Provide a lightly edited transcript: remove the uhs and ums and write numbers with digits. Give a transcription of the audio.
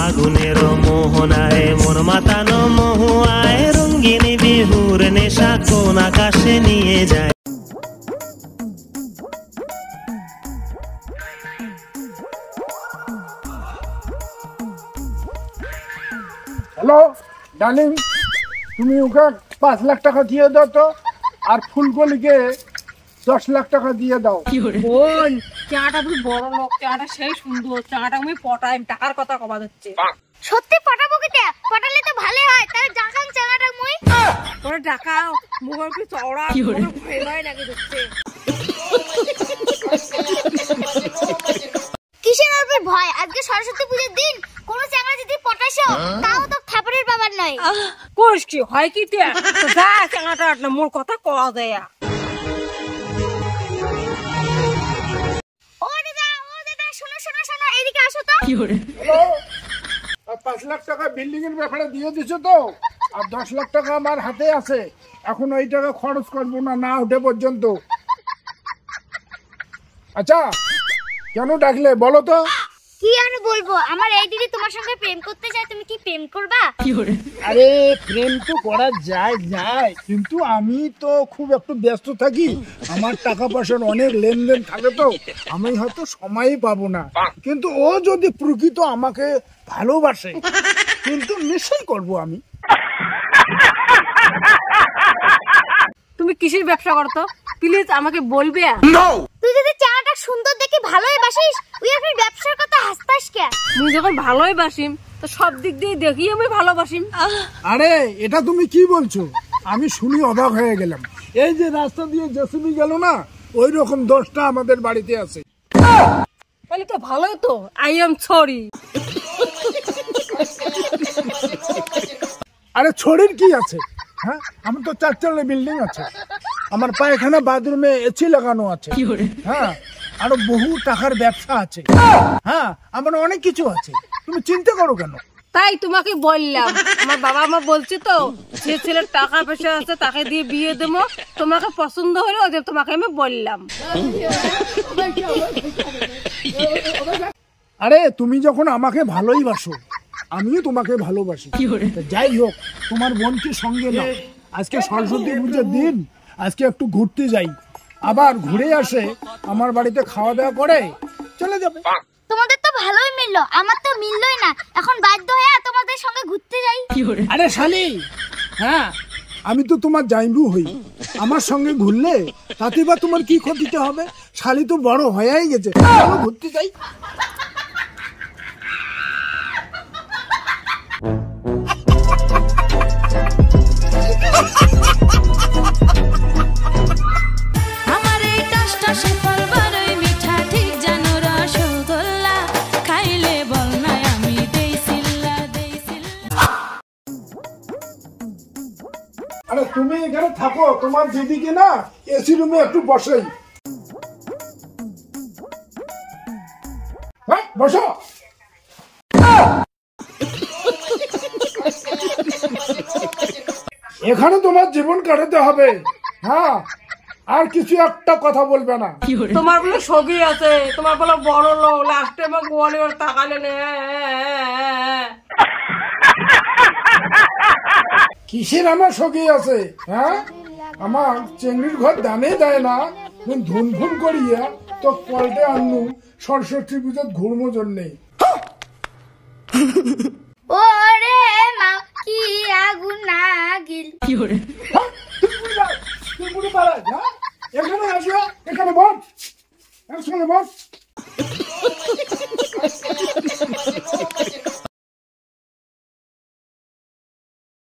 ফাগুনের মোহনায় মন মাতানো মহুয়ায় রঙ্গিনী বিহুর নেশা কোন আকাশে নিয়ে যায়। হ্যালো ডার্লিং, তুমি ওকে 5 লাখ টাকা দিয়ে দাও তো, আর ফুলকলিকে 10 লাখ টাকা দিয়ে দাও। বোন, চাটা তুমি বড় লোক, চাটা সেই সুন্দর, চাটা আমি পটাই, টাকার কথা কবা যাচ্ছে। সত্যি পটাবো কেটে, পটালে তো ভালো হয়। তাহলে দেখান চাঙাটা মুই তোরা টাকাও মুখের কি চওড়া, মুখের ভয় ভয় লাগে যাচ্ছে। কিসের উপর ভয়? আজকে সরস্বতী পূজার দিন কোন চাঙা যদি পটাইছো তাও তো থাপড়ের বাবার নয়। কোষ কি হয় কি তে যা চাঙাটা না মোর কথা কওয়া যায়। ও দাদা শোনো শোনো শোনো, এদিকে আসো তো। হ্যালো, আর 5 লাখ টাকা বিল্ডিং এর ব্যাপারে দিয়ে দিছো তো, আর 10 লাখ টাকা আমার হাতে আছে। এখন ওই টাকা খরচ করবো না, না ওঠে পর্যন্ত। আচ্ছা, কেন ডাকলে বলো তো? কি আর বলবো, আমার এই দিদি তোমার সঙ্গে প্রেম করতে চায়, তুমি কি প্রেম করবা? আরে প্রেম তো করা যায়, কিন্তু আমি তো খুব একটু ব্যস্ত থাকি, আমার টাকা পয়সার অনেক লেনদেন থাকে, তো আমি হয়তো সময়ই পাবো না। কিন্তু ও যদি প্রকৃত আমাকে ভালোবাসে, কিন্তু নিশ্চয়ই করবো আমি। তুমি কিসের ব্যবসা করতো প্লিজ আমাকে বলবে? তুই যদি চাঙাটা সুন্দর দেখে ভালোই বাসিস, তুই এখন ব্যবসার কথা হাসতাস কে? তুমি যখন ভালোই বাসিম তো সব দিক দিয়ে দেখি আমি ভালোবাসিম। আরে এটা তুমি কি বলছো? আমি শুনি অবাক হয়ে গেলাম। এই যে রাস্তা দিয়ে জেসিবি গেল না, ওই রকম 10টা আমাদের বাড়িতে আছে। তাহলে তো ভালোই তো, আই এম সরি। আরে ছড়ির কি আছে? হ্যাঁ, আমার তো 4 তলা বিল্ডিং আছে, আমার পায়খানা বাথরুমে এসি লাগানো আছে, হ্যাঁ, আরো বহু টাকার ব্যবসা আছে, হ্যাঁ, আমার অনেক কিছু আছে। তুমি চিন্তা করো কেন? তাই তোমাকে বললাম, আমার বাবা মা বলছে তো যে ছেলের টাকা পয়সা আছে তাকে দিয়ে বিয়ে দেবো, তোমাকে পছন্দ হলো যে তোমাকে আমি বললাম। আরে তুমি যখন আমাকে ভালোই বাসো, আমিও তোমাকে ভালোবাসি। যাই হোক, তোমার বোনকে সঙ্গে নাও, আজকে সরস্বতী পূজার দিন, আজকে একটু ঘুরতে যাই, আবার ঘুরে আসে আমার বাড়িতে খাওয়া দাওয়া করে চলে যাবে। তোমাদের তো ভালোই মিললো, আমার তো মিললোই না। এখন বাধ্য হয়ে তোমাদের সঙ্গে ঘুরতে যাই। আরে শালি, হ্যাঁ, আমি তো তোমার জামাইবু হই, আমার সঙ্গে ঘুরলে তাতে বা তোমার কি ক্ষতিতে হবে? শালি তো বড় হয়েই গেছে, চলো ঘুরতে যাই। আমার এই টাসটা সুফল বড়ই মিঠা, ঠিক জানো রসগোল্লা, খাইলে বল না আমি দেই সিল্লা। আরে তুমি এখানে থাকো, তোমার দিদিকে না এসি রুমে একটু বসাই। হ্যাঁ, বসো। এখানে তোমার জীবন কাটাতে হবে, হ্যাঁ, আর কিছু একটা কথা বলবে না। তোমার বলে ছবি আছে, তোমার বলে বড় লোক, লাস্টে আমার গোয়ালে টাকালে নে। কিসের আমার সখী আছে? হ্যাঁ, আমার চেঙ্গির ঘর দামে দেয় না, ধুন ধুন করিয়া তো পল্টে আনলু সরস্বতী পূজার ঘুরমো জন্যে। ওরে মা কি আগুন লাগিল। এখানে আসো, এখানে বস, একসঙ্গে বস।